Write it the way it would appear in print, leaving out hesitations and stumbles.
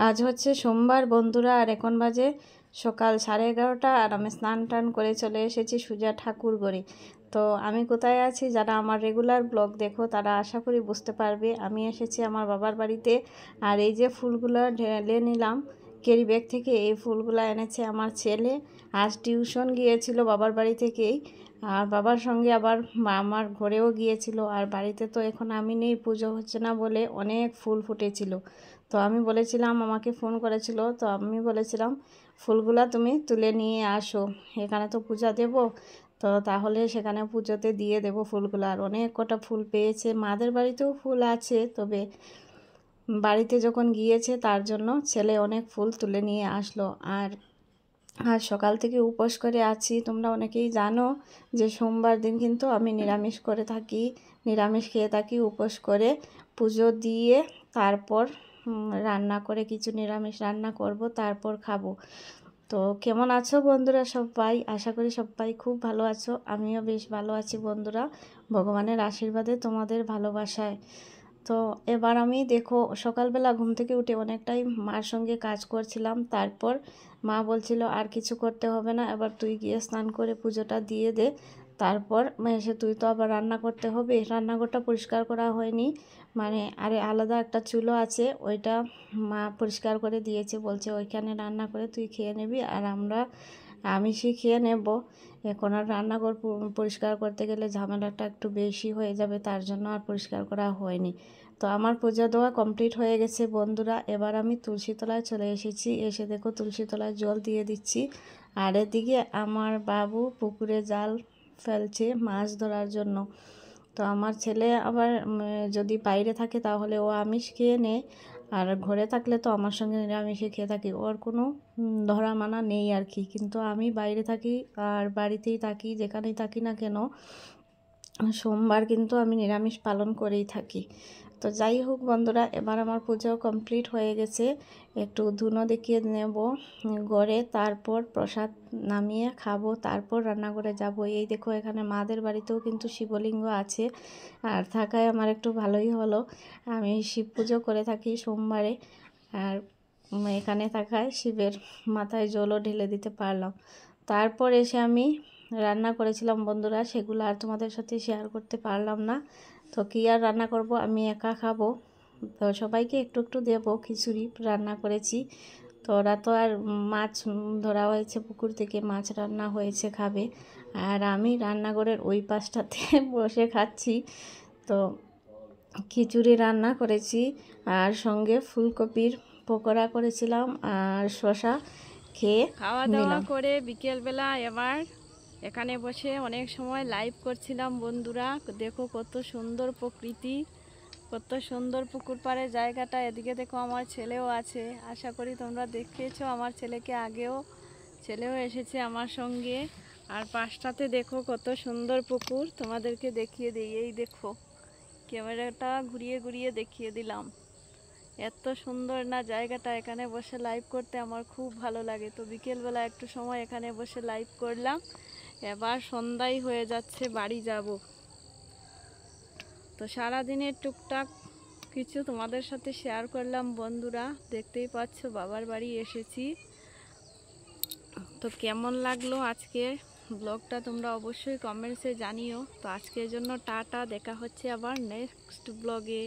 আজ হচ্ছে সোমবার বন্ধুরা, আর এখন বাজে সকাল 11:30 আর আমি স্নান টান করে চলে এসেছি সুজা ঠাকুর গড়ে। তো আমি কোথায় আছি, যারা আমার রেগুলার ব্লগ দেখো তারা আশা করি বুঝতে পারবে। আমি এসেছি আমার বাবার বাড়িতে, আর এই যে ফুলগুলো ঢেলে নিলাম ক্যারি ব্যাগ থেকে, এই ফুলগুলো এনেছে আমার ছেলে। আজ টিউশন গিয়েছিল বাবার বাড়ি থেকেই, আর বাবার সঙ্গে আবার আমার ঘরেও গিয়েছিল। আর বাড়িতে তো এখন আমি নেই, পুজো হচ্ছে না বলে অনেক ফুল ফুটেছিল। তো আমি বলেছিলাম, আমাকে ফোন করেছিল, তো আমি বলেছিলাম ফুলগুলা তুমি তুলে নিয়ে আসো, এখানে তো পূজা দেব, তো তাহলে সেখানে পুজোতে দিয়ে দেব ফুলগুলো। আর অনেক কটা ফুল পেয়েছে, মাদের বাড়িতেও ফুল আছে, তবে বাড়িতে যখন গিয়েছে তার জন্য ছেলে অনেক ফুল তুলে নিয়ে আসলো। আর সকাল থেকে উপোস করে আছি। তোমরা অনেকেই জানো যে সোমবার দিন কিন্তু আমি নিরামিষ করে থাকি, নিরামিষ খেয়ে থাকি উপোস করে। পুজো দিয়ে তারপর রান্না করে কিছু নিরামিষ রান্না করব, তারপর খাবো। তো কেমন আছো বন্ধুরা সবাই? আশা করি সবাই খুব ভালো আছো, আমিও বেশ ভালো আছি বন্ধুরা, ভগবানের আশীর্বাদে, তোমাদের ভালোবাসায়। তো এবার আমি দেখো সকালবেলা ঘুম থেকে উঠে অনেকটাই মার সঙ্গে কাজ করছিলাম। তারপর মা বলছিল আর কিছু করতে হবে না, এবার তুই গিয়ে স্নান করে পুজোটা দিয়ে দে, তারপর এসে তুই তো আবার রান্না করতে হবে। রান্নাঘরটা পরিষ্কার করা হয়নি, মানে আরে আলাদা একটা চুলো আছে, ওইটা মা পরিষ্কার করে দিয়েছে, বলছে ওইখানে রান্না করে তুই খেয়ে নিবি, আর আমরা আমিষই খেয়ে নেব। এখন আর রান্নাঘর পরিষ্কার করতে গেলে ঝামেলাটা একটু বেশি হয়ে যাবে, তার জন্য আর পরিষ্কার করা হয়নি। তো আমার পূজা দেওয়া কমপ্লিট হয়ে গেছে বন্ধুরা। এবার আমি তুলসী তলায় চলে এসেছি, এসে দেখো তুলসী তলায় জল দিয়ে দিচ্ছি। আর এদিকে আমার বাবু পুকুরে জাল ফেলছে মাছ ধরার জন্য। তো আমার ছেলে আবার যদি বাইরে থাকে তাহলে ও আমিষ খেয়ে নেয়, আর ঘরে থাকলে তো আমার সঙ্গে নিরামিষে খেয়ে থাকি, ওর কোনো ধরা মানা নেই আর কি। কিন্তু আমি বাইরে থাকি আর বাড়িতেই থাকি, যেখানেই থাকি না কেন সোমবার কিন্তু আমি নিরামিষ পালন করেই থাকি। তো যাই হোক বন্ধুরা, এবার আমার পুজো কমপ্লিট হয়ে গেছে, একটু ধুনো দেখিয়ে নেব ঘরে, তারপর প্রসাদ নামিয়ে খাবো, তারপর রান্নাঘরে যাব। এই দেখো এখানে মাদের বাড়িতেও কিন্তু শিবলিঙ্গ আছে, আর থাকায় আমার একটু ভালোই হলো। আমি শিব পুজো করে থাকি সোমবারে, আর এখানে থাকায় শিবের মাথায় জলও ঢেলে দিতে পারলাম। তারপর এসে আমি রান্না করেছিলাম বন্ধুরা, সেগুলো আর তোমাদের সাথে শেয়ার করতে পারলাম না। তো কী আর রান্না করব, আমি একা খাবো, তো সবাইকে একটু একটু দেবো। খিচুড়ি রান্না করেছি, তো ওরা তো আর মাছ ধরা হয়েছে পুকুর থেকে, মাছ রান্না হয়েছে খাবে, আর আমি রান্নাঘরের ওই পাশটাতে বসে খাচ্ছি। তো খিচুড়ি রান্না করেছি, আর সঙ্গে ফুলকপির পকোড়া করেছিলাম, আর শসা খেয়ে খাওয়া দাওয়া করে বিকেলবেলা এবার এখানে বসে অনেক সময় লাইভ করছিলাম বন্ধুরা। দেখো কত সুন্দর প্রকৃতি, কত সুন্দর পুকুর পাড়ের জায়গাটা। এদিকে দেখো আমার ছেলেও আছে, আশা করি তোমরা দেখেছো আমার ছেলেকে আগেও, ছেলেও এসেছে আমার সঙ্গে। আর পাশটাতে দেখো কত সুন্দর পুকুর, তোমাদেরকে দেখিয়ে দিই। এই দেখো ক্যামেরাটা ঘুরিয়ে ঘুরিয়ে দেখিয়ে দিলাম, এত সুন্দর না জায়গাটা। এখানে বসে লাইভ করতে আমার খুব ভালো লাগে। তো বিকেলবেলা একটু সময় এখানে বসে লাইভ করলাম, এবার সন্ধ্যাই হয়ে যাচ্ছে, বাড়ি যাব। তো সারাদিনের টুকটাক কিছু তোমাদের সাথে শেয়ার করলাম বন্ধুরা। দেখতেই পাচ্ছ বাবার বাড়ি এসেছি। তো কেমন লাগলো আজকের ব্লগটা তোমরা অবশ্যই কমেন্টসে জানিও। তো আজকের জন্য টাটা, দেখা হচ্ছে আবার নেক্সট ব্লগে।